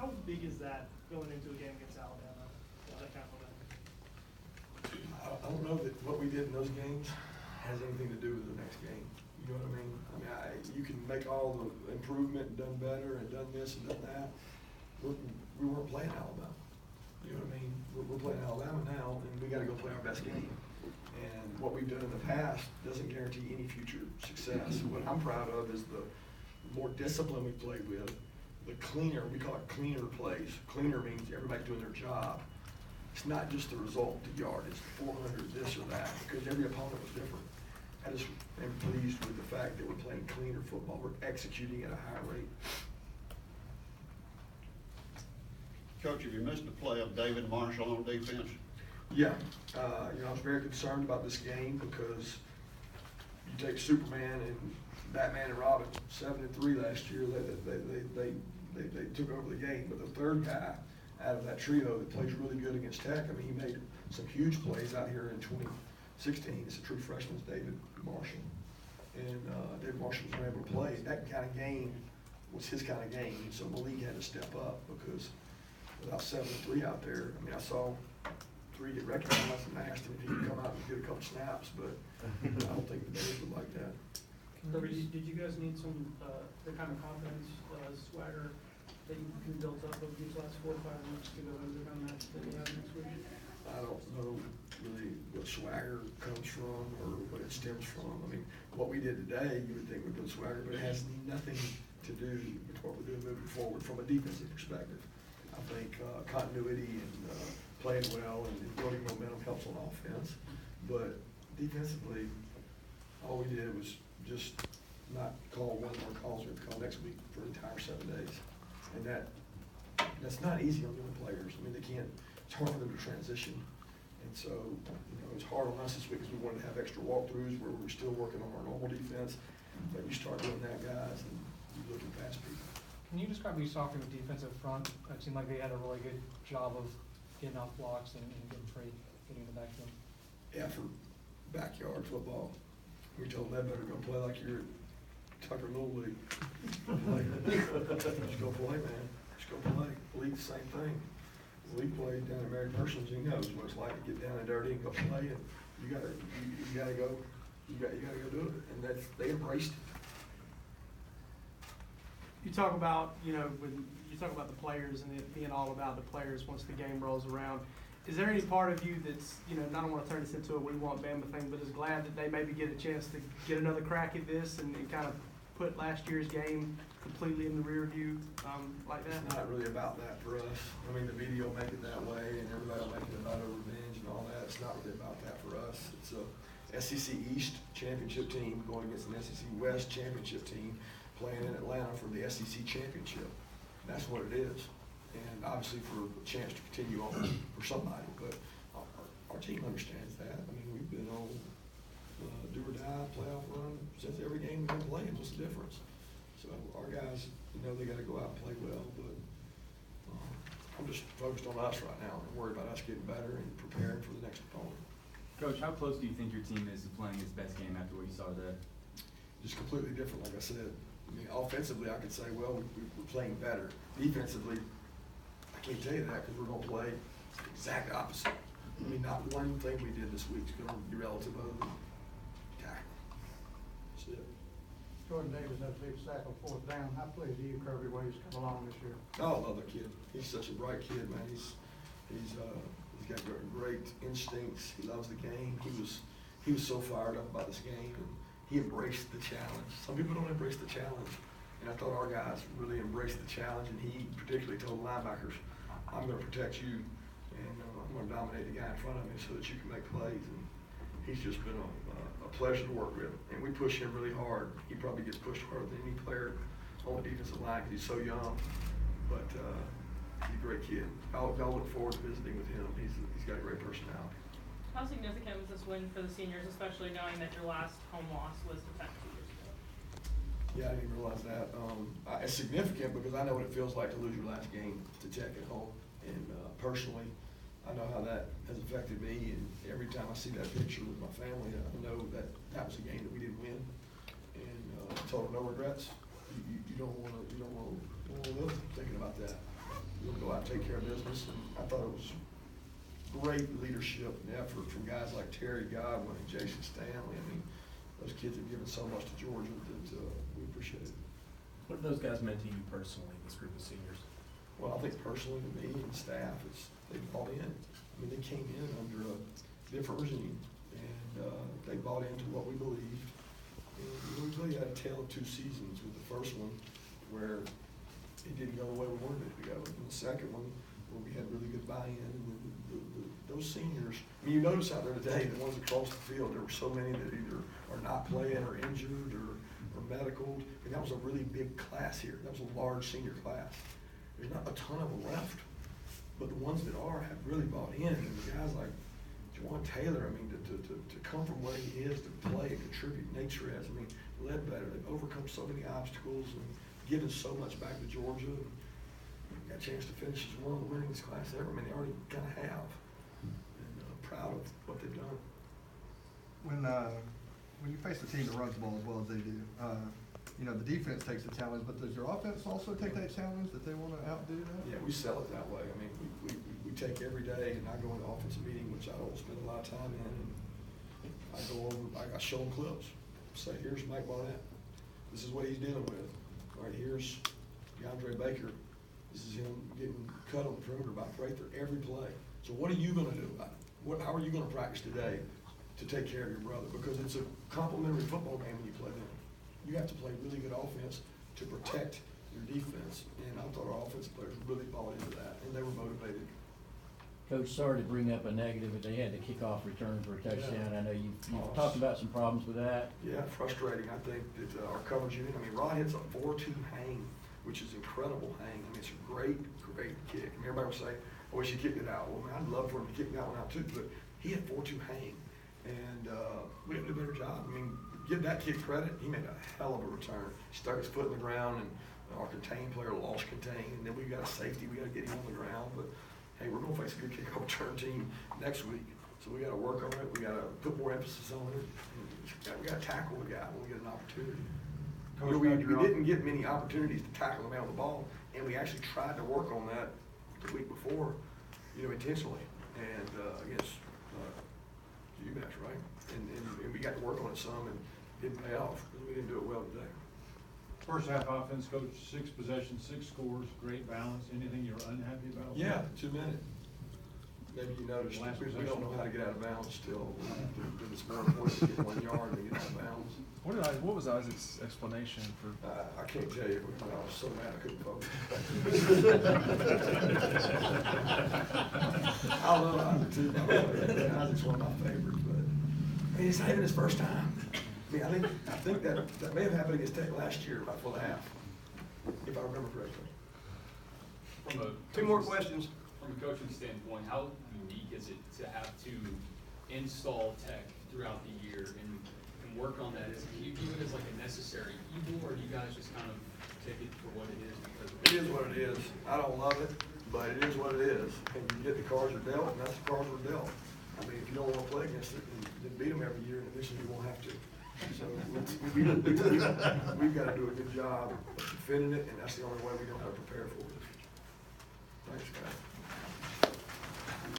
How big is that going into a game against Alabama? That kind of event? I don't know that what we did in those games has anything to do with the next game. You know what I mean? You can make all the improvement and done better and done this and done that. We weren't playing Alabama. You know what I mean? We're playing Alabama now, and we got to go play our best game. And what we've done in the past doesn't guarantee any future success. What I'm proud of is the more discipline we played with, the cleaner, we call it cleaner plays. Cleaner means everybody's doing their job. It's not just the result, the yard, it's 400, this or that, because every opponent was different. I just am pleased with the fact that we're playing cleaner football. We're executing at a high rate. Coach, have you missed the play of David Marshall on defense? Yeah, I was very concerned about this game because you take Superman and Batman and Robin, 7-3 last year. They took over the game, but the third guy out of that trio that plays really good against Tech, he made some huge plays out here in 2016. It's a true freshman, David Marshall, and David Marshall was able to play. That kind of game was his kind of game, so Malik had to step up because without 7-3 out there, I saw 3 get recognized, and I asked him if he could come out and get a couple snaps, but I don't think the Davis would like that. Kirby, did you guys need some the kind of confidence, swagger that you can build up over these last 4 or 5 weeks to go into the kind of match that you have next week? I don't know really what swagger comes from or what it stems from. What we did today, you would think would build swagger, but it has nothing to do with what we're doing moving forward from a defensive perspective. I think continuity and playing well and building momentum helps on offense, but defensively, all we did was just not call one more calls. We have to call next week for the entire 7 days, and that's not easy on young players. They can't. It's hard for them to transition, and so it's hard on us this week because we wanted to have extra walkthroughs where we're still working on our normal defense. But you start doing that, guys, and you're looking past people. Can you describe what you saw from the defensive front? It seemed like they had a really good job of getting off blocks and getting free, getting in the backfield. Effort, backyard football. We told them that better go play like you're at Tucker Little League. Just go play, man. Just go play. League, the same thing. The league played down at Mary Persons. He knows what it's like to get down and dirty and go play. And you gotta go do it. And they embraced it. You talk about, when you talk about the players and it being all about the players once the game rolls around. Is there any part of you that's, I don't want to turn this into a we want Bama thing, but is glad that they maybe get a chance to get another crack at this and kind of put last year's game completely in the rear view like that? It's not really about that for us. The media will make it that way, and everybody will make it about a revenge and all that. It's not really about that for us. It's a SEC East championship team going against an SEC West championship team playing in Atlanta for the SEC championship. That's what it is. And obviously for a chance to continue on for somebody, but our team understands that. We've been on do or die playoff run since every game we've been playing. What's the difference? So our guys, they got to go out and play well, but I'm just focused on us right now and worried about us getting better and preparing for the next opponent. Coach, how close do you think your team is to playing its best game after what you saw today? Just completely different, like I said. Offensively, I could say, well, we're playing better. Defensively, I can't tell you that because we're going to play the exact opposite. Not one thing we did this week is going to be relative other than tackle. That's it. Jordan Davis had a big sack on 4th down. How pleased are you, Kirby, where he's come along this year? Oh, I love the kid. He's such a bright kid, man. He's got great instincts. He loves the game. He was so fired up about this game, and he embraced the challenge. Some people don't embrace the challenge, and I thought our guys really embraced the challenge, and he particularly told the linebackers, I'm going to protect you, and I'm going to dominate the guy in front of me so that you can make plays. And he's just been a pleasure to work with, and we push him really hard. He probably gets pushed harder than any player on the defensive line because he's so young, but he's a great kid. I'll look forward to visiting with him. He's got a great personality. How significant was this win for the seniors, especially knowing that your last home loss was to Tech 2 years ago? Yeah, I didn't realize that. It's significant because I know what it feels like to lose your last game to Tech at home. And personally, I know how that has affected me. And every time I see that picture with my family, I know that was a game that we didn't win. And I told them no regrets. You don't want to live thinking about that. we'll go out and take care of business. And I thought it was great leadership and effort from guys like Terry Godwin and Jason Stanley. I mean, those kids have given so much to Georgia that we appreciate it. What have those guys meant to you personally, this group of seniors? Well, I think personally to me and staff, they bought in. I mean, they came in under a different regime, and they bought into what we believed. And we really had a tale of two seasons, with the first one where it didn't go the way we wanted it to go, and the second one where we had really good buy-in. And those seniors, I mean, you notice out there today, the ones across the field, there were so many that either are not playing or injured or medical. I mean, that was a really big class here. That was a large senior class. There's not a ton of them left, but the ones that are have really bought in. And the guys like Juwan Taylor, I mean, to come from where he is, to play and contribute, Nate Shrez, I mean, Ledbetter, they've overcome so many obstacles and given so much back to Georgia. And got a chance to finish as one of the winningest class ever. I mean, they already kind of have. And proud of what they've done. When you face a team that runs the ball as well as they do, you know, the defense takes the challenge, but does your offense also take that challenge that they want to outdo that? Yeah, we sell it that way. I mean, we take every day, and I go into offensive meeting, which I don't spend a lot of time in, and I go over, I show them clips. Say, here's Mike Barnett. This is what he's dealing with. All right, here's DeAndre Baker. This is him getting cut on the perimeter by Prather every play. So what are you going to do about it? How are you going to practice today to take care of your brother? Because it's a complimentary football game when you play them. You have to play really good offense to protect your defense. And I thought our offensive players really bought into that, and they were motivated. Coach, sorry to bring up a negative, but they had the kickoff return for a touchdown. I know you've talked about some problems with that. Yeah, frustrating. I think that our coverage unit, I mean, Rod hits a 4-2 hang, which is incredible hang. I mean, it's a great kick. I mean, everybody will say, I wish he kicked it out. Well, man, I'd love for him to kick that one out too, but he had 4-2 hang. And we have to do a better job. I mean, give that kid credit. He made a hell of a return. He stuck his foot in the ground, and our contained player lost contain. And then we got a safety. We got to get him on the ground. But hey, we're going to face a good kickoff return team next week. So we got to work on it. We got to put more emphasis on it. And we got to tackle the guy when we get an opportunity. You know, we didn't get many opportunities to tackle the man with the ball, and we actually tried to work on that the week before, you know, intentionally, and against UMass, right? And we got to work on it some, and it didn't pay off because we didn't do it well today. First half offense, coach, 6 possessions, 6 scores, great balance. Anything you're unhappy about? Yeah, 2 minutes. Maybe you noticed we don't know how to get out of bounds still. It's more important to get 1 yard than get out of bounds. What was Isaac's explanation for? I can't tell you. I was so mad I couldn't focus. I love Isaac too. Isaac's one of my favorites, but I mean, it's not even his first time. I mean, I think that may have happened against Tech last year, about for the half, if I remember correctly. 2 more questions. From a coaching standpoint, how unique is it to have to install tech throughout the year and work on that? Do you view it as like a necessary evil, or do you guys just kind of take it for what it is? It is what it is. I don't love it, but it is what it is. And you get the cards you're dealt, and that's the cards we're dealt. I mean, if you don't want to play against it, then beat them every year, and eventually you won't have to. So we've got to do a good job of defending it, and that's the only way we know how to prepare for it. Thanks, guys.